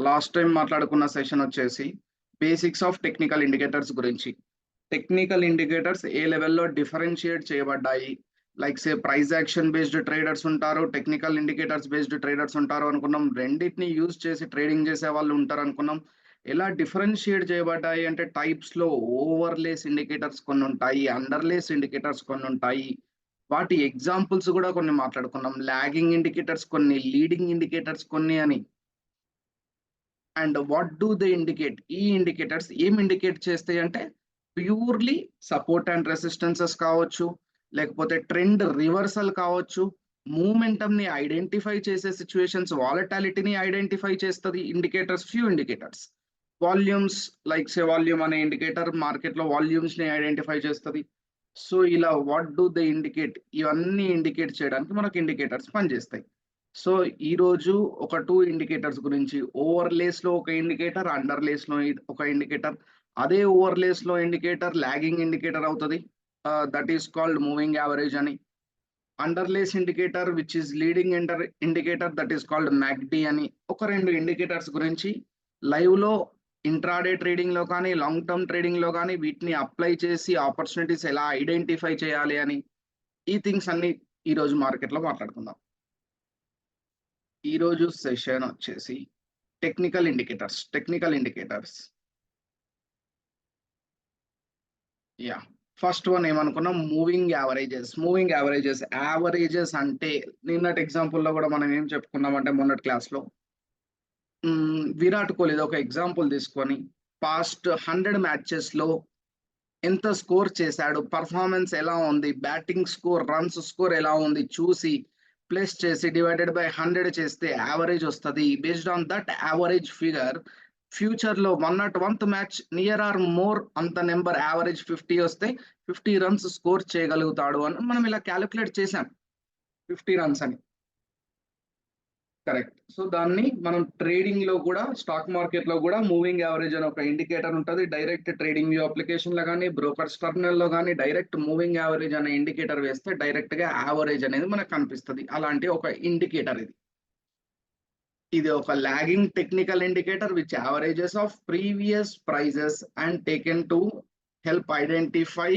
Last time మాట్లాడుకున్న session వచ్చేసి basics of technical indicators గురించి. టెక్నికల్ ఇండికేటర్స్ ఏ లెవెల్లో డిఫరెన్షియేట్ చేయబడ్డాయి, like say price action based traders ఉంటారు, టెక్నికల్ ఇండికేటర్స్ బేస్డ్ ట్రేడర్స్ ఉంటారు అనుకున్నాం. రెండింటిని యూజ్ చేసి ట్రేడింగ్ చేసే వాళ్ళు ఉంటారు అనుకున్నాం. ఎలా డిఫరెన్షియేట్ చేయబడ్డాయి అంటే టైప్స్ లో ఓవర్లేస్ ఇండికేటర్స్ కొన్ని ఉంటాయి, అండర్లేస్ ఇండికేటర్స్ కొన్ని ఉంటాయి. వాటి ఎగ్జాంపుల్స్ కూడా కొన్ని మాట్లాడుకున్నాం. లాగింగ్ ఇండికేటర్స్ కొన్ని, లీడింగ్ ఇండికేటర్స్ కొన్ని అని. And what do they indicate? ఈ ఇండికేటర్స్ ఏం ఇండికేట్ చేస్తాయి అంటే ప్యూర్లీ సపోర్ట్ అండ్ రెసిస్టెన్సెస్ కావచ్చు, లేకపోతే ట్రెండ్ రివర్సల్ కావచ్చు, మూమెంటమ్ ని ఐడెంటిఫై చేసే సిచ్యువేషన్స్, వాలటాలిటీని ఐడెంటిఫై చేస్తుంది indicators. Few indicators volumes, like say volume అనే ఇండికేటర్ మార్కెట్ లో వాల్యూమ్స్ ని ఐడెంటిఫై చేస్తుంది. సో ఇలా వాట్ డూ దే ఇండికేట్, ఇవన్నీ ఇండికేట్ చేయడానికి మనకు ఇండికేటర్స్ పనిచేస్తాయి. సో ఈ రోజు ఒక 2 ఇండికేటర్స్ గురించి, ఓవర్లేస్ లో ఒక ఇండికేటర్, అండర్లేస్ లో ఒక ఇండికేటర్. అదే ఓవర్లేస్ లో ఇండికేటర్ లాగింగ్ ఇండికేటర్ అవుతుంది, that is called moving average అని. Underlays indicator which is leading indicator, that is called MACD అని. ఒక 2 ఇండికేటర్స్ గురించి లైవ్ లో, ఇంట్రాడే ట్రేడింగ్ లో కానీ, లాంగ్ టర్మ్ ట్రేడింగ్ లో కానీ వీటిని అప్లై చేసి ఆపర్చునిటీస్ ఎలా ఐడెంటిఫై చేయాలి అని, ఈ థింగ్స్ అన్ని ఈ రోజు మార్కెట్ లో మాట్లాడుకుందాం. ఈ రోజు సెషన్ వచ్చేసి technical indicators. Yeah, first one ఏమనుకున్నాం? మూవింగ్ యావరేజెస్ అంటే నిన్నటి ఎగ్జాంపుల్ లో కూడా మనం ఏం చెప్పుకున్నామంటే మొన్నటి క్లాస్ లో విరాట్ కోహ్లీ ఒక ఎగ్జాంపుల్ తీసుకొని పాస్ట్ 100 మ్యాచెస్ లో ఎంత స్కోర్ చేశాడు, పర్ఫార్మెన్స్ ఎలా ఉంది, బ్యాటింగ్ స్కోర్, రన్స్ స్కోర్ ఎలా ఉంది చూసి ప్లస్ చేసి డివైడెడ్ బై 100 చేస్తే యావరేజ్ వస్తుంది. Based on that average figure future లో 101th match near or more అంత నెంబర్ యావరేజ్ 50 వస్తే 50 రన్స్ స్కోర్ చేయగలుగుతాడు అని మనం ఇలా క్యాలిక్యులేట్ చేసాం, 50 రన్స్ అని. కరెక్ట్. సో దాన్ని మనం ట్రేడింగ్ లో కూడా, స్టాక్ మార్కెట్ లో కూడా మూవింగ్ యావరేజ్ అని ఒక ఇండికేటర్ ఉంటుంది. డైరెక్ట్ ట్రేడింగ్ వ్యూ అప్లికేషన్ లో కానీ, బ్రోకర్స్ టర్మినల్ లో కానీ డైరెక్ట్ మూవింగ్ యావరేజ్ అనే ఇండికేటర్ వేస్తే డైరెక్ట్ గా యావరేజ్ అనేది మనకు కనిపిస్తుంది. అలాంటి ఒక ఇండికేటర్ ఇది. ఇది ఒక lagging technical indicator which averages of previous prices and taken to help identify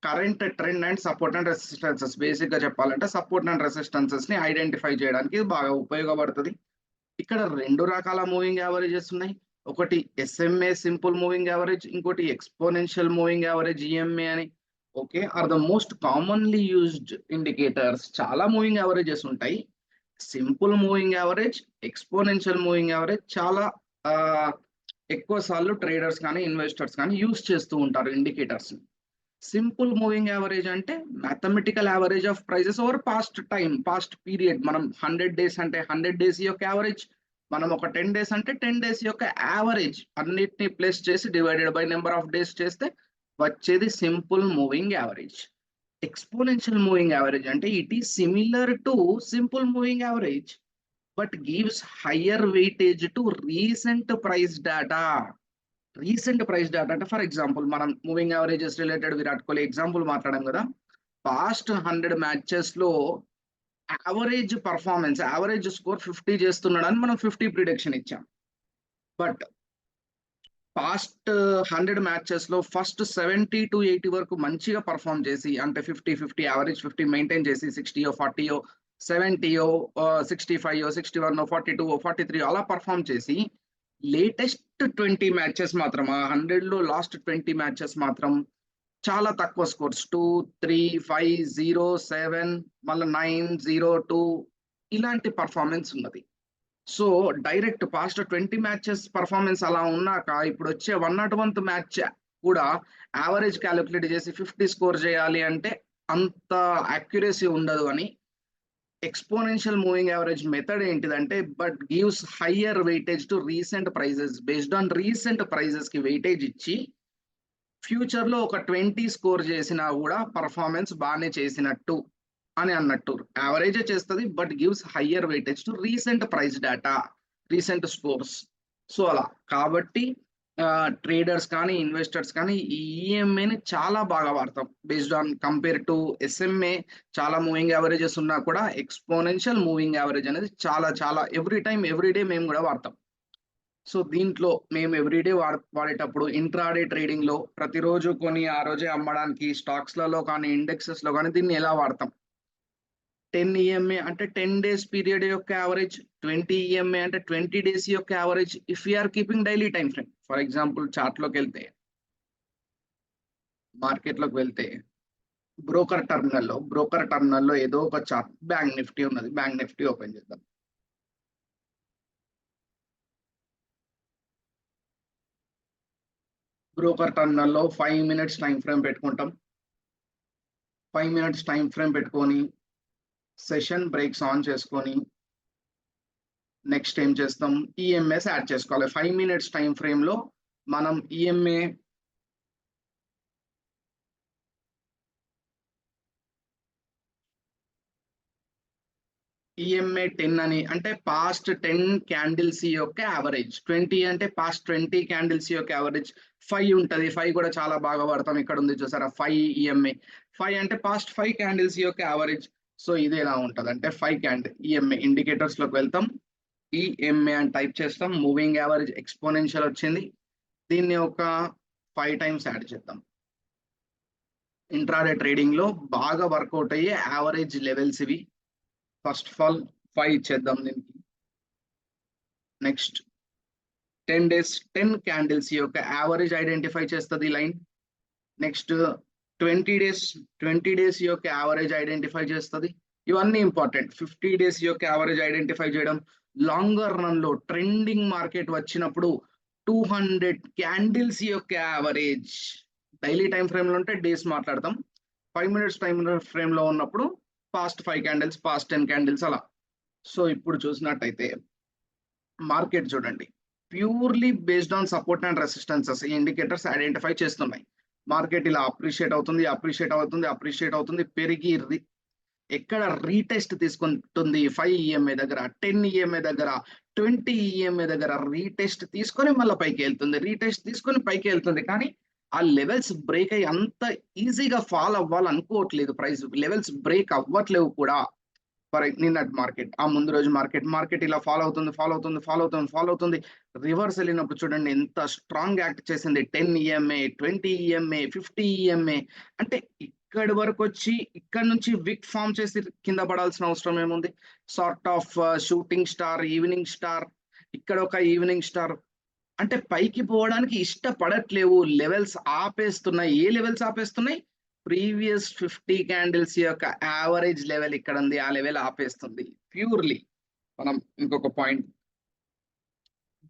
current trend and support and resistances. Basic గా చెప్పాలంటే సపోర్ట్ అండ్ రెసిస్టెన్సెస్ ని ఐడెంటిఫై చేయడానికి ఇది బాగా ఉపయోగపడుతుంది. ఇక్కడ 2 రకాల మూవింగ్ యావరేజెస్ ఉన్నాయి. ఒకటి ఎస్ఎంఏ సింపుల్ మూవింగ్ యావరేజ్, ఇంకోటి ఎక్స్పోనెన్షియల్ మూవింగ్ యావరేజ్ ఈఎంఏ అని. Okay, are the most commonly used indicators. చాలా మూవింగ్ యావరేజెస్ ఉంటాయి. Simple moving average, exponential moving average చాలా ఎక్కువ సార్లు ట్రేడర్స్ కానీ ఇన్వెస్టర్స్ కానీ యూజ్ చేస్తూ ఉంటారు ఇండికేటర్స్. సింపుల్ మూవింగ్ యావరేజ్ అంటే mathematical average of prices over past time, past period. మనం 100 డేస్ అంటే 100 డేస్ యొక్క యావరేజ్, మనం ఒక 10 డేస్ అంటే 10 డేస్ యొక్క యావరేజ్ అన్నిటిని ప్లస్ చేసి divided by number of days చేస్తే వచ్చేది simple moving average. Exponential moving average అంటే it is similar to simple moving average but gives higher weightage to recent price data. అంటే ఫర్ ఎగ్జాంపుల్ మనం moving averages related Virat Kohli example మాట్లాడాం కదా. Past 100 matches లో average performance, average score 50 చేస్తున్నాడని మనం 50 prediction ఇచ్చాం. But past 100 matches లో first 70 to 80 వరకు మంచిగా పర్ఫామ్ చేసి, అంటే 50 యావరేజ్ 50 మెయింటైన్ చేసి 60 40 70 65 61 42 43 అలా పర్ఫామ్ చేసి లేటెస్ట్ 20 మ్యాచెస్ మాత్రం, ఆ 100 లో లాస్ట్ 20 మ్యాచెస్ మాత్రం చాలా తక్కువ స్కోర్స్, 2 3 5 0 7 మళ్ళీ 9 0 2 ఇలాంటి పర్ఫార్మెన్స్ ఉన్నది. So direct past 20 matches performance అలా ఉన్నాక ఇప్పుడు వచ్చే 101th మ్యాచ్ కూడా యావరేజ్ క్యాలిక్యులేట్ చేసి 50 స్కోర్ చేయాలి అంటే అంత అక్యురసీ ఉండదు అని. ఎక్స్పోనెన్షియల్ మూవింగ్ యావరేజ్ మెథడ్ ఏంటిదంటే but gives higher weightage to recent prices. Based on recent prices కి వెయిటేజ్ ఇచ్చి ఫ్యూచర్ లో ఒక 20 స్కోర్ చేసినా కూడా పర్ఫార్మెన్స్ బాగానే చేసినట్టు అని అన్నట్టు. యావరేజ్ చేస్తుంది but gives higher weightage to recent price data, recent scores. So అలా కాబట్టి ట్రేడర్స్ కానీ ఇన్వెస్టర్స్ కానీ ఈ ఈఎంఏని చాలా బాగా వాడతాం. Based on compare to SMA చాలా మూవింగ్ యావరేజెస్ ఉన్నా కూడా ఎక్స్పోనెన్షియల్ మూవింగ్ యావరేజ్ అనేది చాలా చాలా ఎవ్రీ టైం ఎవ్రీ డే మేము కూడా వాడతాం. సో దీంట్లో మేము ఎవ్రీడే వాడేటప్పుడు ఇంట్రాడే ట్రేడింగ్ లో ప్రతిరోజు కొని ఆ రోజే అమ్మడానికి స్టాక్స్లలో కానీ ఇండెక్సెస్ లో కానీ దీన్ని ఎలా వాడతాం? 10 ఈఎంఏ అంటే 10 డేస్ పీరియడ్ యొక్క యావరేజ్, 20 ఈఎంఏ అంటే 20 డేస్ యొక్క average. If you're keeping daily time frame, for example chart లోకి వెళ్తే, మార్కెట్ లోకి వెళ్తే బ్రోకర్ టర్మినల్లో ఏదో ఒక చార్ట్, బ్యాంక్ నిఫ్టీ ఉన్నది, బ్యాంక్ నిఫ్టీ ఓపెన్ చేద్దాం. బ్రోకర్ టర్మినల్లో 5 మినిట్స్ టైం ఫ్రేమ్ పెట్టుకుంటాం. 5 మినిట్స్ టైం ఫ్రేమ్ పెట్టుకొని సెషన్ బ్రేక్స్ ఆన్ చేసుకొని నెక్స్ట్ ఏం చేస్తాం? ఈఎంఏస్ యాడ్ చేసుకోవాలి. 5 మినిట్స్ టైం ఫ్రేమ్ లో మనం ఈఎంఏ ఈఎంఏ 10 అని అంటే పాస్ట్ 10 క్యాండిల్స్ యొక్క యావరేజ్, 20 అంటే పాస్ట్ 20 క్యాండిల్స్ యొక్క యావరేజ్, 5 ఉంటది, 5 కూడా చాలా బాగా వాడతాం. ఇక్కడ ఉంది చూసారా 5 ఈఎంఏ, 5 అంటే పాస్ట్ 5 క్యాండిల్స్ యొక్క యావరేజ్. సో ఇది ఎలా ఉంటది అంటే 5 క్యాండిల్ ఈఎంఏ ఇండికేటర్స్ లోకి వెళ్తాం, ఈఎంఏ అని టైప్ చేస్తాం, మూవింగ్ యావరేజ్ ఎక్స్పోనెన్షియల్ వచ్చింది, దీన్ని ఒక 5 టైమ్స్ యాడ్ చేద్దాం. ఇంట్రాడే ట్రేడింగ్ లో బాగా వర్కౌట్ అయ్యే యావరేజ్ లెవెల్స్ ఇవి. ఫస్ట్ ఆఫ్ ఆల్ 5 ఇచ్చేద్దాం దీనికి. నెక్స్ట్ 10 డేస్ 10 క్యాండిల్స్ యొక్క యావరేజ్ ఐడెంటిఫై చేస్తుంది లైన్. నెక్స్ట్ 20 డేస్ యొక్క యావరేజ్ ఐడెంటిఫై చేస్తుంది. ఇవన్నీ ఇంపార్టెంట్. 50 డేస్ యొక్క యావరేజ్ ఐడెంటిఫై చేయడం. లాంగర్ రన్ లో ట్రెండింగ్ మార్కెట్ వచ్చినప్పుడు 200 క్యాండిల్స్ యొక్క యావరేజ్, డైలీ టైం ఫ్రేమ్ లో ఉంటే డేస్ మాట్లాడతాం, 5 మినిట్స్ టైం ఫ్రేమ్ లో ఉన్నప్పుడు పాస్ట్ 5 క్యాండిల్స్, పాస్ట్ 10 క్యాండిల్స్ అలా. సో ఇప్పుడు చూసినట్టయితే మార్కెట్ చూడండి, purely based on support and resistances ఈ ఇండికేటర్స్ ఐడెంటిఫై చేస్తున్నాయి. మార్కెట్ ఇలా అప్రిషియేట్ అవుతుంది, పెరిగి ఎక్కడ రీటెస్ట్ తీసుకుంటుంది? 5 ఈఎంఏ దగ్గర, 10 ఈఎంఏ దగ్గర, 20 ఈఎంఏ దగ్గర రీటెస్ట్ తీసుకొని మళ్ళీ పైకి వెళ్తుంది. కానీ ఆ లెవెల్స్ బ్రేక్ అయ్యి అంత ఈజీగా ఫాల్ అవ్వాలనుకోవట్లేదు. ప్రైస్ లెవెల్స్ బ్రేక్ అవ్వట్లేవు కూడా. ఫర్ నిన్నటి మార్కెట్, ఆ ముందు రోజు మార్కెట్ ఇలా ఫాలో అవుతుంది. రివర్స్ వెళ్ళినప్పుడు చూడండి ఎంత స్ట్రాంగ్ యాక్ట్ చేసింది. 10 ఈఎంఏ, 20 ఈఎంఏ, 50 ఈఎంఏ అంటే ఇక్కడి వరకు వచ్చి ఇక్కడ నుంచి విక్ ఫామ్ చేసి కింద పడాల్సిన అవసరం ఏముంది? Sort of shooting star, evening star, ఇక్కడ ఒక ఈవినింగ్ స్టార్ అంటే పైకి పోవడానికి ఇష్టపడట్లేవు, levels ఆపేస్తున్నాయి. A levels ఆపేస్తున్నాయి? Previous 50 candles యొక్క యావరేజ్ లెవెల్ ఇక్కడ ఉంది, ఆ లెవెల్ ఆపేస్తుంది ప్యూర్లీ. మనం ఇంకొక point,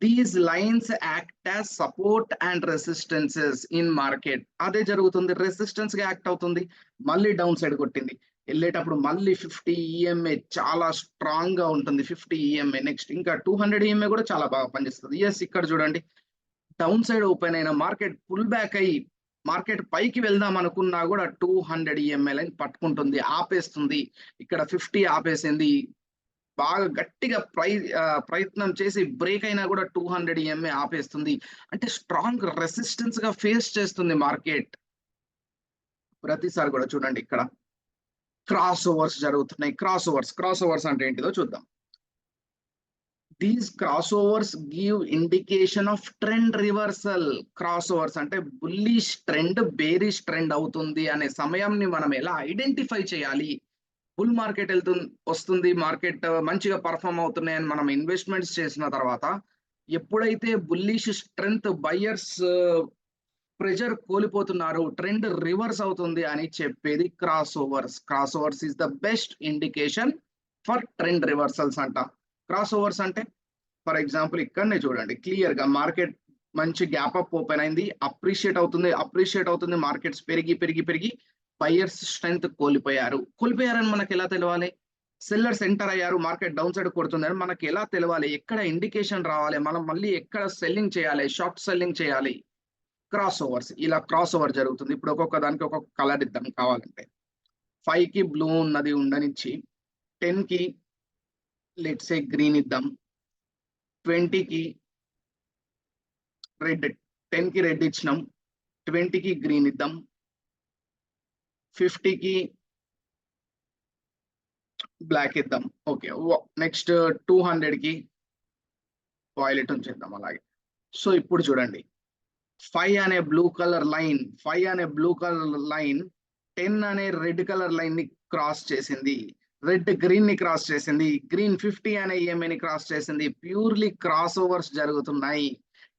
these lines act as support and resistances in market. అదే జరుగుతుంది, రెసిస్టెన్స్ గా యాక్ట్ అవుతుంది. మళ్ళీ డౌన్ సైడ్ కొట్టింది, వెళ్ళేటప్పుడు మళ్ళీ 50 ఈఎంఏ చాలా స్ట్రాంగ్ గా ఉంటుంది. 50 ఈఎంఏ నెక్స్ట్ ఇంకా 200 ఈఎంఏ కూడా చాలా బాగా పనిచేస్తుంది. ఎస్ ఇక్కడ చూడండి డౌన్ సైడ్ ఓపెన్ అయిన మార్కెట్ పుల్ బ్యాక్ అయ్యి మార్కెట్ పైకి వెళ్దాం అనుకున్నా కూడా 200 ఈఎంఏ లైన్ పట్టుకుంటుంది, ఆపేస్తుంది. ఇక్కడ 50 ఆపేసింది, బాగా గట్టిగా ప్రయత్నం చేసి బ్రేక్ అయినా కూడా 200 ఈఎంఏ ఆపేస్తుంది. అంటే స్ట్రాంగ్ రెసిస్టెన్స్ గా ఫేస్ చేస్తుంది మార్కెట్. ప్రతిసారి కూడా చూడండి ఇక్కడ క్రాస్ ఓవర్స్ జరుగుతున్నాయి. క్రాస్ ఓవర్స్ అంటే ఏంటిదో చూద్దాం. These cross overs give indication of trend reversal. Cross overs అంటే బుల్లిష్ ట్రెండ్ బేరిష్ ట్రెండ్ అవుతుంది అనే సమయంని మనం ఎలా ఐడెంటిఫై చేయాలి? బుల్ మార్కెట్ వస్తుంది, మార్కెట్ మంచిగా పర్ఫామ్ అవుతున్నాయని మనం ఇన్వెస్ట్మెంట్స్ చేసిన తర్వాత ఎప్పుడైతే బుల్లిష్ స్ట్రెంగ్త్ బయర్స్ ప్రెజర్ కోల్పోతున్నారు, ట్రెండ్ రివర్స్ అవుతుంది అని చెప్పేది cross overs is the best indication for trend reversals అంట. క్రాస్ ఓవర్స్ అంటే ఫర్ ఎగ్జాంపుల్ ఇక్కడనే చూడండి క్లియర్ గా మార్కెట్ మంచి గ్యాప్ అప్ ఓపెన్ అయింది, అప్రిషియేట్ అవుతుంది, మార్కెట్స్ పెరిగి బయర్స్ స్ట్రెంగ్త్ కోల్పోయారని మనకి ఎలా తెలవాలి? సెల్లర్స్ ఎంటర్ అయ్యారు, మార్కెట్ డౌన్ సైడ్ కొడుతుందని మనకి ఎలా తెలవాలి? ఎక్కడ ఇండికేషన్ రావాలి? మనం మళ్ళీ ఎక్కడ సెల్లింగ్ చేయాలి, షార్ట్ సెల్లింగ్ చేయాలి? క్రాస్ ఓవర్స్, ఇలా క్రాస్ ఓవర్ జరుగుతుంది. ఇప్పుడు ఒక్కొక్క దానికి ఒక్కొక్క కలర్ ఇద్దాం కావాలంటే. 5 కి బ్లూ ఉన్నది ఉండనిచ్చి, 10 కి లెట్స్ సే గ్రీన్ ఇద్దాం, 20 కి రెడ్, 10 కి రెడ్ ఇచ్చినాం, 20 కి గ్రీన్ ఇద్దాం, 50 కి బ్లాక్ ఇద్దాం. ఓకే నెక్స్ట్ 200 కి వాయిలెట్ ఉంచేద్దాం అలాగే. సో ఇప్పుడు చూడండి 5 అనే బ్లూ కలర్ లైన్ 10 అనే రెడ్ కలర్ లైన్ ని క్రాస్ చేసింది, రెడ్ గ్రీన్ ని క్రాస్ చేసింది, గ్రీన్ 50 అనే ఈఎంఐ ని క్రాస్ చేసింది. ప్యూర్లీ క్రాస్ ఓవర్స్ జరుగుతున్నాయి.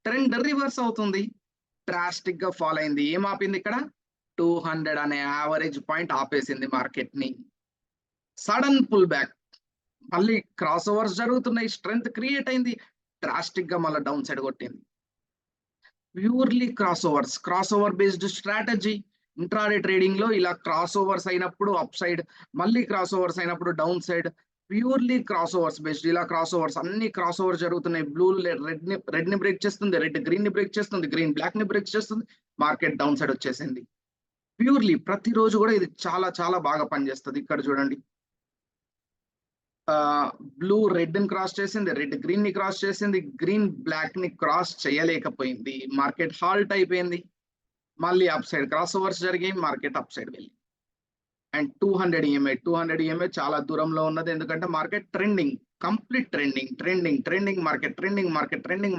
ట్రెండ్ రివర్స్ అవుతుంది, డ్రాస్టిక్ గా ఫాలో అయింది. ఏం ఆపింది ఇక్కడ? 200 అనే యావరేజ్ పాయింట్ ఆపేసింది మార్కెట్ ని. సడన్ పుల్ బ్యాక్, మళ్ళీ క్రాస్ ఓవర్స్ జరుగుతున్నాయి, స్ట్రెంగ్త్ క్రియేట్ అయింది, డ్రాస్టిక్ గా మళ్ళీ డౌన్ సైడ్ కొట్టింది. Purely cross over based strategy. Intraday trading లో ఇలా క్రాస్ ఓవర్స్ అయినప్పుడు అప్ సైడ్, మళ్ళీ క్రాస్ ఓవర్స్ అయినప్పుడు down side, purely cross overs based. ఇలా క్రాస్ ఓవర్స్, అన్ని క్రాస్ ఓవర్స్ జరుగుతున్నాయి. బ్లూ రెడ్ ని బ్రేక్ చేస్తుంది, రెడ్ గ్రీన్ ని బ్రేక్ చేస్తుంది, గ్రీన్ బ్లాక్ ని బ్రేక్ చేస్తుంది, మార్కెట్ డౌన్ సైడ్ వచ్చేసింది. ప్యూర్లీ ప్రతిరోజు కూడా ఇది చాలా చాలా బాగా పనిచేస్తుంది. ఇక్కడ చూడండి, బ్లూ రెడ్ ని క్రాస్ చేసింది, రెడ్ గ్రీన్ ని క్రాస్ చేసింది, గ్రీన్ బ్లాక్ ని క్రాస్ చేయలేకపోయింది, మార్కెట్ హాల్ట్ అయిపోయింది. మళ్ళీ అప్ సైడ్ క్రాస్ ఓవర్స్ జరిగాయి, మార్కెట్ అప్ సైడ్ వెళ్ళి. అండ్ 200 ఈఎంఐ చాలా దూరంలో ఉన్నది, ఎందుకంటే market trending, complete trending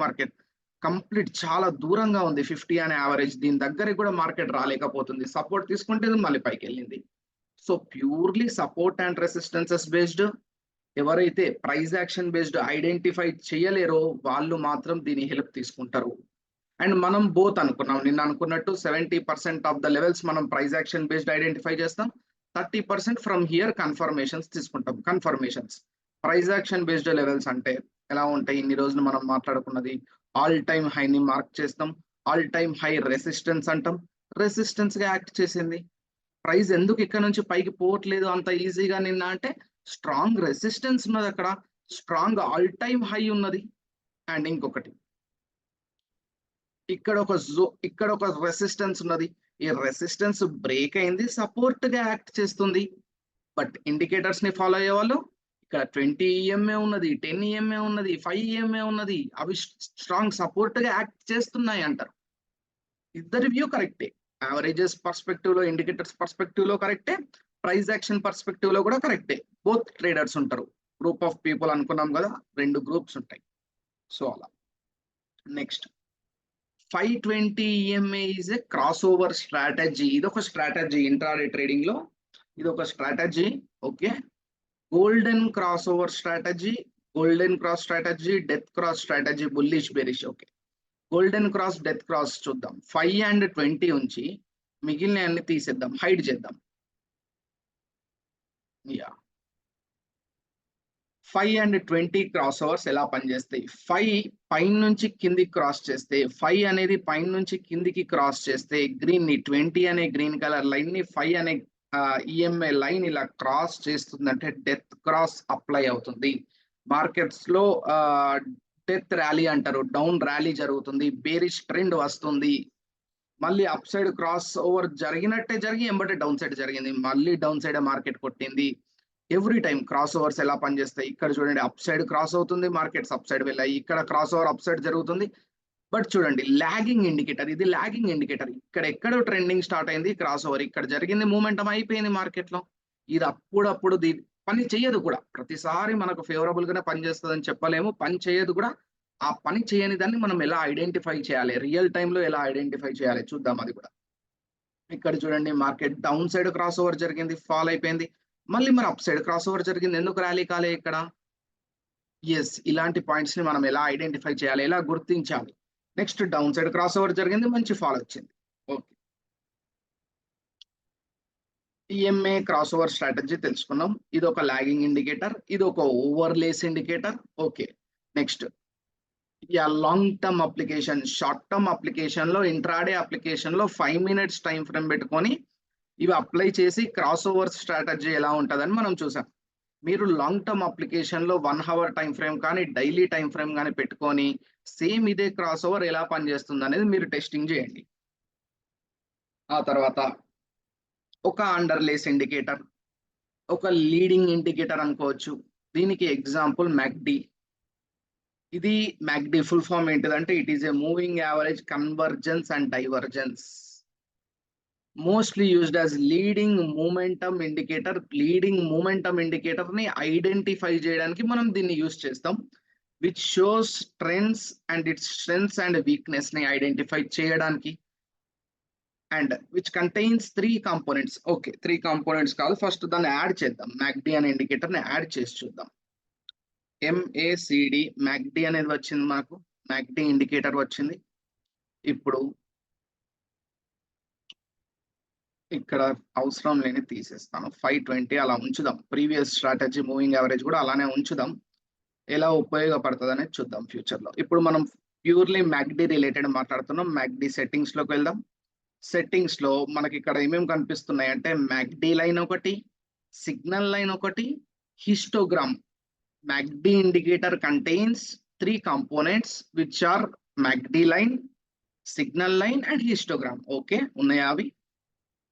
market complete చాలా దూరంగా ఉంది. 50 అనే యావరేజ్, దీని దగ్గరికి కూడా మార్కెట్ రాలేకపోతుంది. సపోర్ట్ తీసుకుంటే మళ్ళీ పైకి వెళ్ళింది. So purely support and resistances based. ఎవరైతే ప్రైస్ యాక్షన్ బేస్డ్ ఐడెంటిఫై చేయలేరో వాళ్ళు మాత్రం దీని హెల్ప్ తీసుకుంటారు. అండ్ మనం బోత్ అనుకున్నాం, నిన్న అనుకున్నట్టు 70% ఆఫ్ ద లెవెల్స్ మనం ప్రైస్ యాక్షన్ బేస్డ్ ఐడెంటిఫై చేస్తాం, 30% ఫ్రమ్ హియర్ కన్ఫర్మేషన్స్ తీసుకుంటాం. ప్రైస్ యాక్షన్ బేస్డ్ లెవెల్స్ అంటే ఎలా ఉంటాయి? ఇన్ని రోజులు మనం మాట్లాడుకున్నది, ఆల్ టైమ్ హైని మార్క్ చేస్తాం, ఆల్ టైమ్ హై రెసిస్టెన్స్ అంటాం. రెసిస్టెన్స్ గా యాక్ట్ చేసింది. ప్రైస్ ఎందుకు ఇక్కడ నుంచి పైకి పోవట్లేదు అంత ఈజీగా నిన్న అంటే, స్ట్రాంగ్ రెసిస్టెన్స్ ఉన్నది అక్కడ, స్ట్రాంగ్ ఆల్ టైమ్ హై ఉన్నది. అండ్ ఇంకొకటి, ఇక్కడ ఒక రెసిస్టెన్స్ ఉన్నది. ఈ రెసిస్టెన్స్ బ్రేక్ అయింది, సపోర్ట్ గా యాక్ట్ చేస్తుంది. బట్ ఇండికేటర్స్ ని ఫాలో అయ్యే వాళ్ళు ఇక్కడ 20 ఈఎంఏ ఉన్నది, 10 ఈఎంఏ ఉన్నది, 5 ఈఎంఏ ఉన్నది, అవి స్ట్రాంగ్ సపోర్ట్ గా యాక్ట్ చేస్తున్నాయి అంటారు. ఇద్దరి వ్యూ కరెక్టే, యావరేజెస్ పర్స్పెక్టివ్ లో, ఇండికేటర్స్ పర్స్పెక్టివ్ లో కరెక్టే, ప్రైస్ యాక్షన్ పర్స్పెక్టివ్ లో కూడా కరెక్టే. బోత్ ట్రేడర్స్ ఉంటారు. గ్రూప్ ఆఫ్ పీపుల్ అనుకున్నాం కదా, 2 గ్రూప్స్ ఉంటాయి. సో అలా. Next 520 EMA is a cross over strategy. ఇది ఒక స్ట్రాటజీ ఇంట్రాడే ట్రేడింగ్ లో, ఇది ఒక strategy. Okay, golden cross over strategy, death cross strategy, bullish bearish. Okay, golden cross, death cross చూద్దాం. 5 and 20 ఉంచి మిగిలిన అన్ని తీసేద్దాం, హైడ్ చేద్దాం. 5 and 20 క్రాస్ ఓవర్స్ ఎలా పనిచేస్తాయి? 5 పైన నుంచి కిందికి క్రాస్ చేస్తే, 5 అనేది పైన నుంచి కిందికి క్రాస్ చేస్తే, గ్రీన్ ని 20 అనే గ్రీన్ కలర్ లైన్ ని 5 అనే ఈఎంఐ లైన్ ఇలా క్రాస్ చేస్తుందంటే డెత్ క్రాస్ అప్లై అవుతుంది. మార్కెట్స్ లో డెత్ ర్యాలీ అంటారు, డౌన్ ర్యాలీ జరుగుతుంది, బేరిష్ ట్రెండ్ వస్తుంది. మళ్ళీ అప్ సైడ్ క్రాస్ ఓవర్ జరిగినట్టే జరిగి ఎంబటే డౌన్ సైడ్ జరిగింది, మళ్ళీ డౌన్ సైడ్ మార్కెట్ కొట్టింది. ఎవ్రీ టైం క్రాస్ ఓవర్స్ ఎలా పనిచేస్తాయి? ఇక్కడ చూడండి, అప్ సైడ్ క్రాస్ అవుతుంది, మార్కెట్స్ అప్ సైడ్ వెళ్ళాయి, ఇక్కడ క్రాస్ ఓవర్ అప్ సైడ్ జరుగుతుంది. బట్ చూడండి, లాగింగ్ ఇండికేటర్, ఇది లాగింగ్ ఇండికేటర్. ఇక్కడ ఎక్కడో ట్రెండింగ్ స్టార్ట్ అయింది, క్రాస్ ఓవర్ ఇక్కడ జరిగింది, మూమెంటం అయిపోయింది మార్కెట్ లో. ఇది అప్పుడప్పుడు పని చేయదు కూడా, ప్రతిసారి మనకు ఫేవరబుల్ గానే పనిచేస్తుంది అని చెప్పలేము, పని చేయదు కూడా. ఆ పని చేయని దాన్ని మనం ఎలా ఐడెంటిఫై చేయాలి, రియల్ టైంలో ఎలా ఐడెంటిఫై చేయాలి చూద్దాం అది కూడా. ఇక్కడ చూడండి, market down side cross over జరిగింది, ఫాల్ అయిపోయింది, మళ్ళీ మరి అప్ సైడ్ క్రాస్ ఓవర్ జరిగింది, ఎందుకు ర్యాలీ కాలే ఇక్కడ? ఎస్, ఇలాంటి పాయింట్స్ ని మనం ఎలా ఐడెంటిఫై చేయాలి, ఎలా గుర్తించాలి? Next down side cross over జరిగింది, మంచి ఫాల్ వచ్చింది. Okay, EMA cross over strategy తెలుసుకున్నాం. ఇది ఒక లాగింగ్ ఇండికేటర్, ఇది ఒక overlays indicator. Okay, next long term application, short term application లో, ఇంట్రాడే అప్లికేషన్ లో 5 minutes టైం ఫ్రేమ్ పెట్టుకొని ఇవి అప్లై చేసి క్రాస్ ఓవర్ స్ట్రాటజీ ఎలా ఉంటుందని మనం చూసాం. మీరు లాంగ్ టర్మ్ అప్లికేషన్ లో 1 hour టైం ఫ్రేమ్ కానీ, డైలీ టైం ఫ్రేమ్ కానీ పెట్టుకొని సేమ్ ఇదే క్రాస్ ఓవర్ ఎలా పనిచేస్తుంది అనేది మీరు టెస్టింగ్ చేయండి. ఆ తర్వాత ఒక అండర్లేస్ ఇండికేటర్, ఒక లీడింగ్ ఇండికేటర్ అనుకోవచ్చు. దీనికి ఎగ్జాంపుల్ MACD. ఇది MACD ఫుల్ ఫామ్ ఏంటిదంటే, it is a moving average convergence and divergence, mostly used as leading momentum indicator. Leading momentum indicator ని ఐడెంటిఫై చేయడానికి మనం దీన్ని యూజ్ చేస్తాం. Which shows trends and it's strengths and weakness ని identify చేయడానికి, and which contains 3 components. Okay, 3 components కాదు, first దాన్ని add చేద్దాం. MACD అనే ఇండికేటర్ ని యాడ్ చేసి చూద్దాం. MACD, MACD అనేది వచ్చింది మనకు, MACD ఇండికేటర్ వచ్చింది. ఇప్పుడు ఇక్కడ అవసరం లేని తీసేస్తాను, 520 అలా ఉంచుదాం. ప్రీవియస్ స్ట్రాటజీ మూవింగ్ యావరేజ్ కూడా అలానే ఉంచుదాం. ఎలా ఉపయోగపడుతుంది అనేది చూద్దాం ఫ్యూచర్ లో. ఇప్పుడు మనం ప్యూర్లీ MACD రిలేటెడ్ మాట్లాడుతున్నాం. MACD సెట్టింగ్స్ లోకి వెళ్దాం. సెట్టింగ్స్ లో మనకి ఇక్కడ ఏమేమి కనిపిస్తున్నాయి అంటే MACD లైన్ ఒకటి, సిగ్నల్ లైన్ ఒకటి, histogram. MACD indicator contains 3 components which are MACD line, signal line and histogram. Okay, ఉన్నాయా అవి?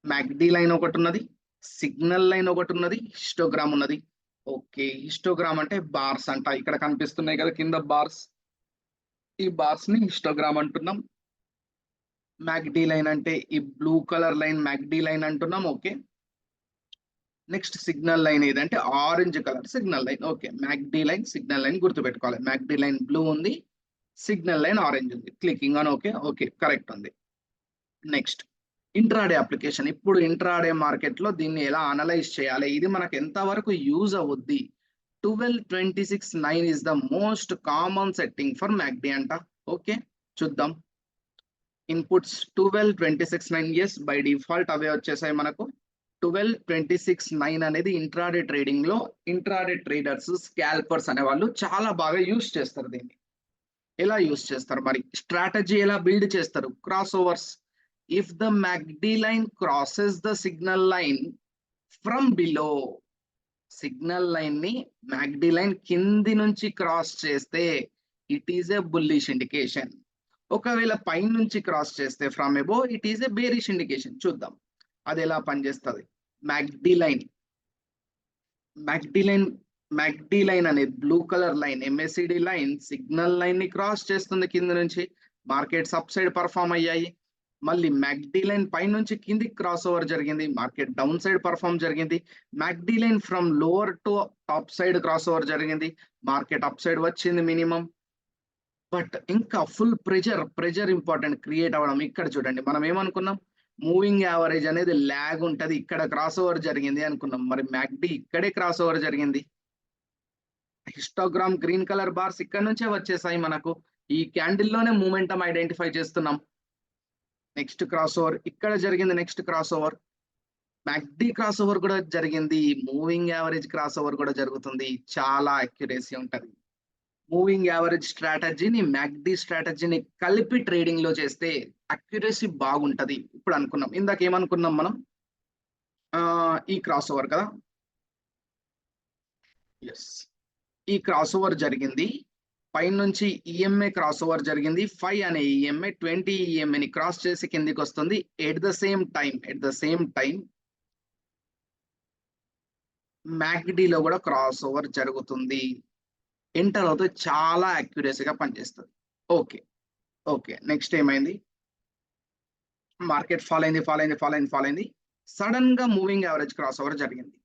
MACD లైన్ ఒకటి ఉన్నది, సిగ్నల్ లైన్ ఒకటి ఉన్నది, హిస్టోగ్రామ్ ఉన్నది. ఓకే, హిస్టోగ్రామ్ అంటే బార్స్ అంట. ఇక్కడ కనిపిస్తున్నాయి కదా కింద బార్స్, ఈ బార్స్ ని హిస్టోగ్రామ్ అంటున్నాం. MACD లైన్ అంటే ఈ blue colour line MACD line అంటున్నాం. ఓకే, నెక్స్ట్ సిగ్నల్ లైన్ ఏదంటే orange colour signal line. Okay, MACD line, signal line గుర్తుపెట్టుకోవాలి. MACD లైన్ బ్లూ ఉంది, సిగ్నల్ లైన్ ఆరెంజ్ ఉంది. Clicking on okay. Okay, correct ఉంది. Next intraday application. ఇప్పుడు intraday market లో దీన్ని ఎలా అనలైజ్ చేయాలి, ఇది మనకు ఎంత వరకు యూజ్ అవుద్ది. 12.26.9 is the most common setting for MACD అంట. ఓకే, చూద్దాం. ఇన్పుట్స్ 12.26.9, ఎస్ బై డిఫాల్ట్ అవే వచ్చేసాయి మనకు. 12.26.9 అనేది ఇంట్రాడే ట్రేడింగ్ లో ఇంట్రాడే ట్రేడర్స్, స్కాల్పర్స్ అనే వాళ్ళు చాలా బాగా యూజ్ చేస్తారు. దీన్ని ఎలా యూజ్ చేస్తారు మరి, స్ట్రాటజీ ఎలా బిల్డ్ చేస్తారు? Cross overs. If the MACD line crosses the signal line from below, signal line ని MACD లైన్ కింది నుంచి క్రాస్ చేస్తే it is a bullish indication. ఒకవేళ పై నుంచి క్రాస్ చేస్తే from above it is a bearish indication. చూద్దాం అది ఎలా పనిచేస్తుంది. MACD లైన్ అనేది blue colour line, MACD line signal line ని క్రాస్ చేస్తుంది కింద నుంచి. మార్కెట్స్ అప్ సైడ్ పర్ఫామ్ అయ్యాయి. మళ్ళీ MACD లైన్ పై నుంచి కిందికి క్రాస్ ఓవర్ జరిగింది, మార్కెట్ డౌన్ సైడ్ పర్ఫామ్ జరిగింది. MACD line from lower to top side cross over జరిగింది, మార్కెట్ అప్ సైడ్ వచ్చింది మినిమం. బట్ ఇంకా ఫుల్ ప్రెజర్ ఇంపార్టెంట్ క్రియేట్ అవ్వడం. ఇక్కడ చూడండి, మనం ఏమనుకున్నాం, మూవింగ్ యావరేజ్ అనేది ల్యాగ్ ఉంటది, ఇక్కడ క్రాస్ ఓవర్ జరిగింది అనుకున్నాం. మరి MACD ఇక్కడే క్రాస్ ఓవర్ జరిగింది. హిస్టోగ్రామ్ గ్రీన్ కలర్ బార్స్ ఇక్కడ నుంచే వచ్చేసాయి మనకు. ఈ క్యాండిల్ లోనే మూమెంటం ఐడెంటిఫై చేస్తున్నాం. నెక్స్ట్ క్రాస్ ఓవర్ ఇక్కడ జరిగింది, next cross over MACD cross over కూడా జరిగింది, మూవింగ్ యావరేజ్ క్రాస్ ఓవర్ కూడా జరుగుతుంది. చాలా అక్యురసీ ఉంటది. మూవింగ్ యావరేజ్ స్ట్రాటజీని MACD స్ట్రాటజీని కలిపి ట్రేడింగ్ లో చేస్తే అక్యురసీ బాగుంటది. ఇప్పుడు అనుకున్నాం, ఇందాక ఏమనుకున్నాం మనం, ఈ క్రాస్ ఓవర్ కదా, ఎస్ ఈ క్రాస్ ఓవర్ జరిగింది. పైనుంచి EMA క్రాస్ ఓవర్ జరిగింది. 5 అనే EMA 20 EMA ని క్రాస్ చేసి కిందికి వస్తుంది. At the same time MACD లో కూడా క్రాస్ ఓవర్ జరుగుతుంది. ఎంటర్ అవుతే చాలా అక్యురసీగా పనిచేస్తుంది. ఓకే, నెక్స్ట్ ఏమైంది, మార్కెట్ ఫాల్ అయింది. సడన్ గా మూవింగ్ యావరేజ్ క్రాస్ ఓవర్ జరిగింది.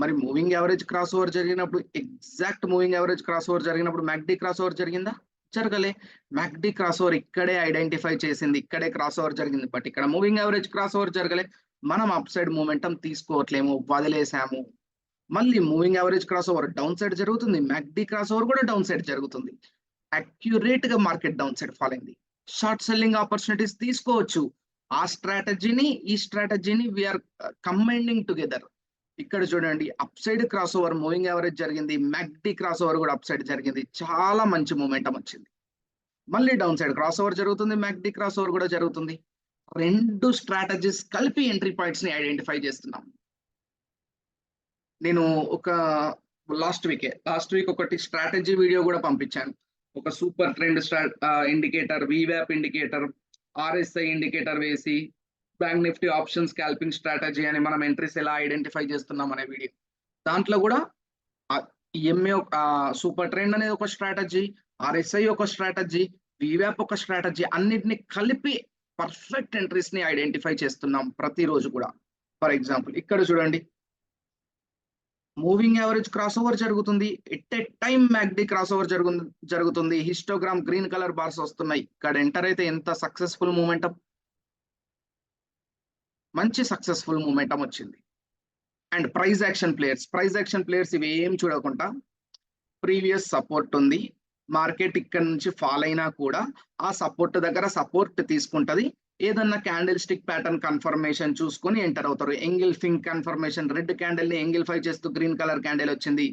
మరి మూవింగ్ యావరేజ్ క్రాస్ ఓవర్ జరిగినప్పుడు, exact moving average cross over జరిగినప్పుడు MACD క్రాస్ ఓవర్ జరిగిందా? జరగలే. MACD క్రాస్ ఓవర్ ఇక్కడే ఐడెంటిఫై చేసింది, ఇక్కడే క్రాస్ ఓవర్ జరిగింది. బట్ ఇక్కడ మూవింగ్ యావరేజ్ క్రాస్ ఓవర్ జరగలే. మనం అప్ సైడ్ మూమెంటం తీసుకోవట్లేము, వదిలేసాము. మళ్ళీ moving average cross over down side జరుగుతుంది, MACD క్రాస్ ఓవర్ కూడా డౌన్ సైడ్ జరుగుతుంది. అక్యురేట్ గా మార్కెట్ డౌన్ సైడ్ ఫాల్ అయింది. షార్ట్ సెల్లింగ్ ఆపర్చునిటీస్ తీసుకోవచ్చు. ఆ స్ట్రాటజీని ఈ స్ట్రాటజీని వీఆర్ కంబైనింగ్ టుగెదర్. ఇక్కడ చూడండి, up side cross over moving average జరిగింది, MACD క్రాస్ ఓవర్ కూడా అప్ సైడ్ జరిగింది, చాలా మంచి మూమెంటం వచ్చింది. మళ్ళీ డౌన్ సైడ్ క్రాస్ ఓవర్ జరుగుతుంది, MACD క్రాస్ ఓవర్ కూడా జరుగుతుంది. రెండు స్ట్రాటజీస్ కలిపి ఎంట్రీ పాయింట్స్ ని ఐడెంటిఫై చేస్తున్నాం. నేను ఒక లాస్ట్ వీక్ ఒకటి స్ట్రాటజీ వీడియో కూడా పంపించాను. ఒక super trend indicator, VWAP indicator, RSI indicator వేసి bank Nifty option scalping strategy అని మనం ఎంట్రీస్ ఎలా ఐడెంటిఫై చేస్తున్నాం అనే వీడియో. దాంట్లో కూడా EMA సూపర్ ట్రెండ్ అనేది ఒక స్ట్రాటజీ, RSI ఒక స్ట్రాటజీ, VWAP ఒక స్ట్రాటజీ, అన్నిటిని కలిపి పర్ఫెక్ట్ ఎంట్రీస్ ని ఐడెంటిఫై చేస్తున్నాం ప్రతిరోజు కూడా. ఫర్ ఎగ్జాంపుల్ ఇక్కడ చూడండి, మూవింగ్ యావరేజ్ క్రాస్ ఓవర్ జరుగుతుంది, at a time MACD cross over జరుగుతుంది, హిస్టోగ్రామ్ గ్రీన్ కలర్ బార్స్ వస్తున్నాయి. ఇక్కడ ఎంటర్ అయితే ఎంత సక్సెస్ఫుల్ మూమెంటం, మంచి సక్సెస్ఫుల్ మూమెంటం వచ్చింది. అండ్ ప్రైస్ యాక్షన్ ప్లేయర్స్ ఇవి ఏం చూడకుండా ప్రీవియస్ సపోర్ట్ ఉంది, మార్కెట్ ఇక్కడ నుంచి ఫాల్ అయినా కూడా ఆ సపోర్ట్ దగ్గర సపోర్ట్ తీసుకుంటది, ఏదన్నా క్యాండిల్ స్టిక్ ప్యాటర్న్ కన్ఫర్మేషన్ చూసుకొని ఎంటర్ అవుతారు. ఎంగిల్ఫింగ్ కన్ఫర్మేషన్, రెడ్ క్యాండిల్ ని ఎంగిల్ఫై చేస్తూ గ్రీన్ కలర్ క్యాండిల్ వచ్చింది,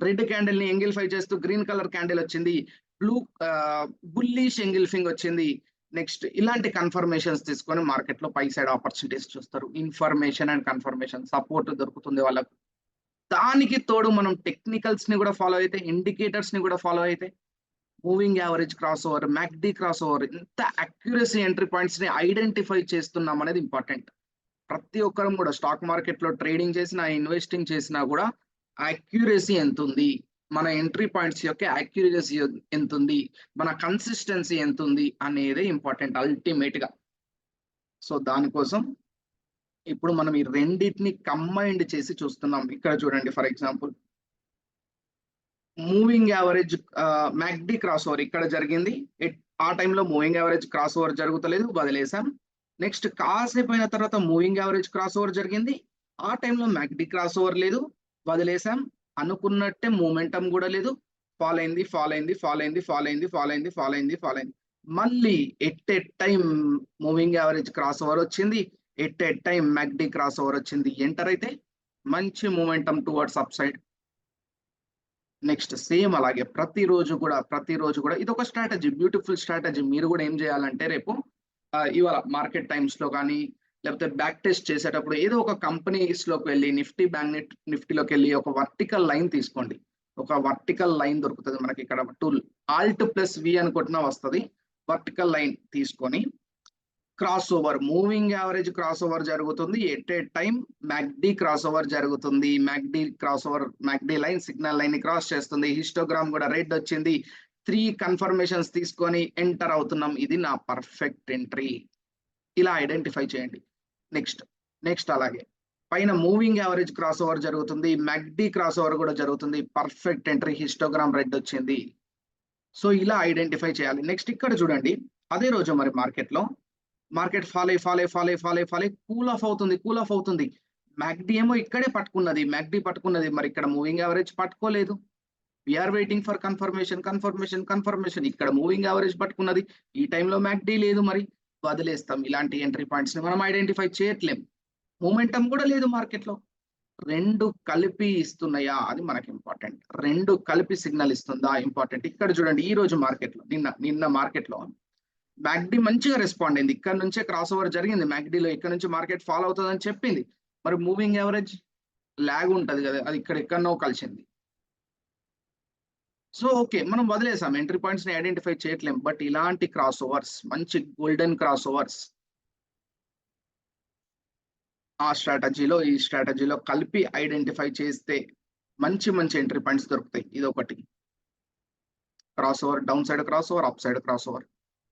రెడ్ క్యాండిల్ ని ఎంగిల్ఫై చేస్తూ గ్రీన్ కలర్ క్యాండిల్ వచ్చింది, బ్లూ బుల్లిష్ ఎంగిల్ఫింగ్ వచ్చింది. నెక్స్ట్ ఇలాంటి కన్ఫర్మేషన్స్ తీసుకొని మార్కెట్ లో పై సైడ్ ఆపర్చునిటీస్ చూస్తారు. ఇన్ఫర్మేషన్ అండ్ కన్ఫర్మేషన్ సపోర్ట్ దొరుకుతుంది వాళ్ళకు. దానికి తోడు మనం టెక్నికల్స్ ని కూడా ఫాలో అయితే, ఇండికేటర్స్ ని కూడా ఫాలో అయితే, moving average cross over, MACD cross over, ఇంత అక్యురసీ ఎంట్రీ పాయింట్స్ ని ఐడెంటిఫై చేస్తున్నాం అనేది ఇంపార్టెంట్. ప్రతి ఒక్కరం కూడా స్టాక్ మార్కెట్ లో ట్రేడింగ్ చేసినా, ఇన్వెస్టింగ్ చేసినా కూడా అక్యురసీ ఎంత ఉంది, మన ఎంట్రీ పాయింట్స్ యొక్క అక్యురసీ ఎంత ఉంది, మన కన్సిస్టెన్సీ ఎంత ఉంది అనేది ఇంపార్టెంట్ అల్టిమేట్ గా. సో దానికోసం ఇప్పుడు మనం ఈ రెండింటిని కంబైండ్ చేసి చూస్తున్నాం. ఇక్కడ చూడండి, for example moving average MACD cross over ఇక్కడ జరిగింది, ఆ టైంలో మూవింగ్ యావరేజ్ క్రాస్ ఓవర్ జరుగుతలేదు, వదిలేసాం. నెక్స్ట్ కాసేపు అయిన తర్వాత మూవింగ్ యావరేజ్ క్రాస్ ఓవర్ జరిగింది, ఆ టైంలో మ్యాక్డీ క్రాస్ ఓవర్ లేదు, వదిలేసాం. అనుకున్నట్టే మూమెంటం కూడా లేదు, ఫాల్ అయింది. మళ్ళీ at a time moving average cross over వచ్చింది, at a time MACD cross over వచ్చింది. ఎంటర్ అయితే మంచి momentum towards up side. Next same అలాగే ప్రతిరోజు కూడా ఇది ఒక స్ట్రాటజీ, బ్యూటిఫుల్ స్ట్రాటజీ. మీరు కూడా ఏం చేయాలంటే రేపు ఇవాళ మార్కెట్ టైమ్స్ లో కానీ లేకపోతే బ్యాక్ టెస్ట్ చేసేటప్పుడు ఏదో ఒక కంపెనీస్ లోకి వెళ్ళి నిఫ్టీలోకి వెళ్ళి ఒక వర్టికల్ లైన్ తీసుకోండి. ఒక వర్టికల్ లైన్ దొరుకుతుంది మనకి ఇక్కడ టూల్, Alt+V అని కొట్టినా వస్తుంది. వర్టికల్ లైన్ తీసుకొని cross over, moving average cross over జరుగుతుంది, at a time MACD cross over జరుగుతుంది. మ్యాక్డీ లైన్ సిగ్నల్ లైన్ ని క్రాస్ చేస్తుంది, హిస్టోగ్రామ్ కూడా రెడ్ వచ్చింది. 3 కన్ఫర్మేషన్స్ తీసుకొని ఎంటర్ అవుతున్నాం. ఇది నా పర్ఫెక్ట్ ఎంట్రీ. ఇలా ఐడెంటిఫై చేయండి. నెక్స్ట్ అలాగే పైన మూవింగ్ యావరేజ్ క్రాస్ ఓవర్ జరుగుతుంది, మ్యాక్డీ క్రాస్ ఓవర్ కూడా జరుగుతుంది, పర్ఫెక్ట్ ఎంట్రీ, హిస్టోగ్రామ్ రెడ్ వచ్చింది. సో ఇలా ఐడెంటిఫై చేయాలి. నెక్స్ట్ ఇక్కడ చూడండి, అదే రోజు మరి మార్కెట్ ఫాల్ అయి కూల్ ఆఫ్ అవుతుంది. మ్యాక్డీ ఏమో ఇక్కడే పట్టుకున్నది, మరి ఇక్కడ మూవింగ్ యావరేజ్ పట్టుకోలేదు. We're waiting for confirmation. ఇక్కడ మూవింగ్ యావరేజ్ పట్టుకున్నది, ఈ టైంలో మ్యాక్డీ లేదు, మరి వదిలేస్తాం. ఇలాంటి ఎంట్రీ పాయింట్స్ ని మనం ఐడెంటిఫై చేయట్లేం. మూమెంటం కూడా లేదు మార్కెట్ లో. రెండు కలిపి ఇస్తున్నాయా అది మనకి ఇంపార్టెంట్. రెండు కలిపి సిగ్నల్ ఇస్తుందా ఇంపార్టెంట్. ఇక్కడ చూడండి, ఈ రోజు మార్కెట్ లో నిన్న మార్కెట్ లో మ్యాక్డీ మంచిగా రెస్పాండ్ అయింది. ఇక్కడ నుంచే క్రాస్ ఓవర్ జరిగింది మ్యాక్డీలో, ఇక్కడ నుంచి మార్కెట్ ఫాలో అవుతుందని చెప్పింది. మరి మూవింగ్ యావరేజ్ లాగ్ ఉంటది కదా, అది ఎక్కడో కలిసింది. సో ఓకే, మనం వదిలేసాం, ఎంట్రీ పాయింట్స్ ని ఐడెంటిఫై చేయట్లేం. బట్ ఇలాంటి క్రాస్ ఓవర్స్, మంచి గోల్డెన్ క్రాస్ ఓవర్స్ ఈ స్ట్రాటజీలో కలిపి ఐడెంటిఫై చేస్తే మంచి ఎంట్రీ పాయింట్స్ దొరుకుతాయి. ఇది ఒకటి cross over, down side cross over, up side cross over.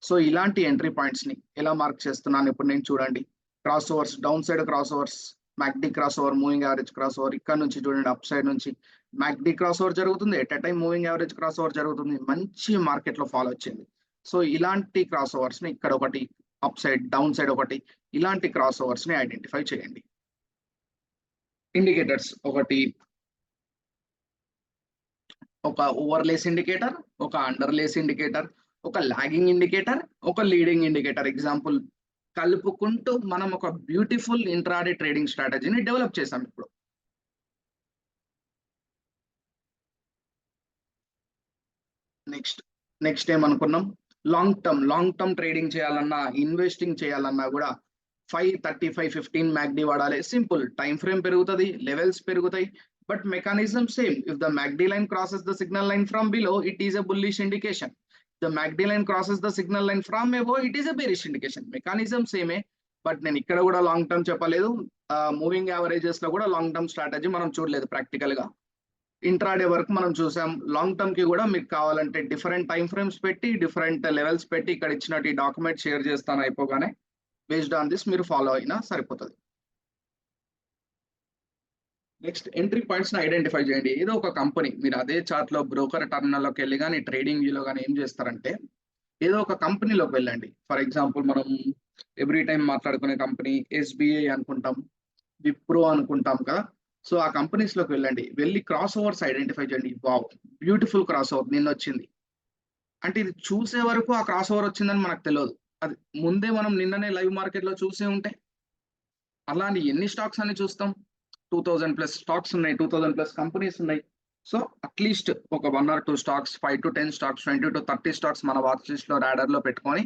So ఇలాంటి ఎంట్రీ పాయింట్స్ ని ఎలా మార్క్ చేస్తున్నాను ఇప్పుడు నేను చూడండి. Cross overs, down side cross overs, MACD cross over, moving average cross over. ఇక్కడ నుంచి చూడండి, అప్ సైడ్ నుంచి మ్యాక్డీ క్రాస్ ఓవర్ జరుగుతుంది, at a time moving average cross over జరుగుతుంది, మంచి మార్కెట్ లో ఫాలో వచ్చింది. సో ఇలాంటి క్రాస్ ఓవర్స్ ని ఇక్కడ ఒకటి, అప్ సైడ్, డౌన్ సైడ్ ఒకటి, ఇలాంటి క్రాస్ ఓవర్స్ ని ఐడెంటిఫై చేయండి. ఇండికేటర్స్ ఒకటి, ఒక ఓవర్లేస్ ఇండికేటర్, ఒక అండర్లేస్ ఇండికేటర్, ఒక లాగింగ్ ఇండికేటర్, ఒక లీడింగ్ ఇండికేటర్. ఎగ్జాంపుల్ కలుపుకుంటూ మనం ఒక బ్యూటిఫుల్ ఇంట్రాడే ట్రేడింగ్ స్ట్రాటజీని డెవలప్ చేసాం. ఇప్పుడు నెక్స్ట్ ఏమనుకున్నాం, లాంగ్ టర్మ్ ట్రేడింగ్ చేయాలన్నా, ఇన్వెస్టింగ్ చేయాలన్నా కూడా 5-35-15 మ్యాక్డీ వాడాలి. సింపుల్, టైం ఫ్రేమ్ పెరుగుతుంది, లెవెల్స్ పెరుగుతాయి, but mechanism same. If the MACD line crosses the signal line from below, it is a bullish indication. The MACD line crosses the signal line from above, it is a bearish indication. Mechanism same, but నేను ఇక్కడ కూడా long term చెప్పలేదు. Moving averages లో కూడా long term strategy మనం చూడలేదు practical గా. Intraday వరకు మనం చూసాం. లాంగ్ టర్మ్ కి కూడా మీకు కావాలంటే డిఫరెంట్ టైం ఫ్రేమ్స్ పెట్టి, డిఫరెంట్ లెవెల్స్ పెట్టి ఇక్కడ ఇచ్చినట్టు ఈ డాక్యుమెంట్ షేర్ చేస్తాను అయిపోగానే. బేస్డ్ ఆన్ దిస్ మీరు ఫాలో అయినా సరిపోతుంది. నెక్స్ట్ ఎంట్రీ పాయింట్స్ ని ఐడెంటిఫై చేయండి. ఏదో ఒక కంపెనీ మీరు అదే చార్ట్ లో బ్రోకర్ టర్మినల్లోకి వెళ్ళి కానీ ట్రేడింగ్ వ్యూలో కానీ ఏం చేస్తారంటే ఏదో ఒక కంపెనీలోకి వెళ్ళండి. ఫర్ ఎగ్జాంపుల్ మనం ఎవ్రీ టైం మాట్లాడుకునే కంపెనీ ఎస్బీఐ అనుకుంటాం, విప్రో అనుకుంటాం కదా. సో ఆ కంపెనీస్ లోకి వెళ్ళండి, వెళ్ళి క్రాస్ ఓవర్స్ ఐడెంటిఫై చేయండి. వావ్, బ్యూటిఫుల్ క్రాస్ ఓవర్ నిన్న వచ్చింది అంటే ఇది చూసే వరకు ఆ క్రాస్ ఓవర్ వచ్చిందని మనకు తెలియదు. అది ముందే మనం నిన్ననే లైవ్ మార్కెట్ లో చూసే ఉంటే అలా అని ఎన్ని స్టాక్స్ అని చూస్తాం. 2000+ స్టాక్స్ ఉన్నాయి, 2000+ కంపెనీస్ ఉన్నాయి. సో అట్లీస్ట్ ఒక 1 or 2 stocks, 5 to 10 stocks, 20 to 30 stocks మన వాచ్ లిస్ట్ లో రాడర్ లో పెట్టుకొని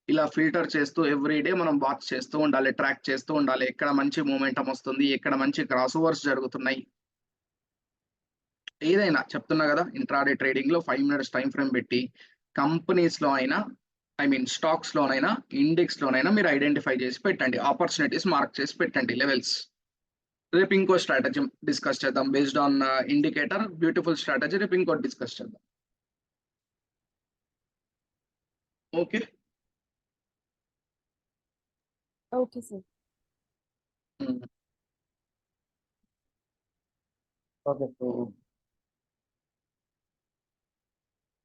ఇలా ఫిల్టర్ చేస్తూ ఎవ్రీ డే మనం వాచ్ చేస్తూ ఉండాలి, ట్రాక్ చేస్తూ ఉండాలి. ఎక్కడ మంచి మూమెంటం వస్తుంది, ఎక్కడ మంచి క్రాస్ ఓవర్స్ జరుగుతున్నాయి. ఏదైనా చెప్తున్నా కదా, ఇంట్రాడే ట్రేడింగ్ లో 5 minutes టైం ఫ్రేమ్ పెట్టి కంపెనీస్ లో అయినా, ఐ మీన్ స్టాక్స్ లోనైనా, ఇండెక్స్ లోనైనా మీరు ఐడెంటిఫై చేసి పెట్టండి. ఆపర్చునిటీస్ మార్క్ చేసి పెట్టండి, లెవెల్స్. రేపు ఇంకో స్ట్రాటజీ డిస్కస్ చేద్దాం based on indicator. Beautiful strategy, రేపు ఇంకోటి డిస్కస్ చేద్దాం. ఓకే. Okay sir. ఓకే.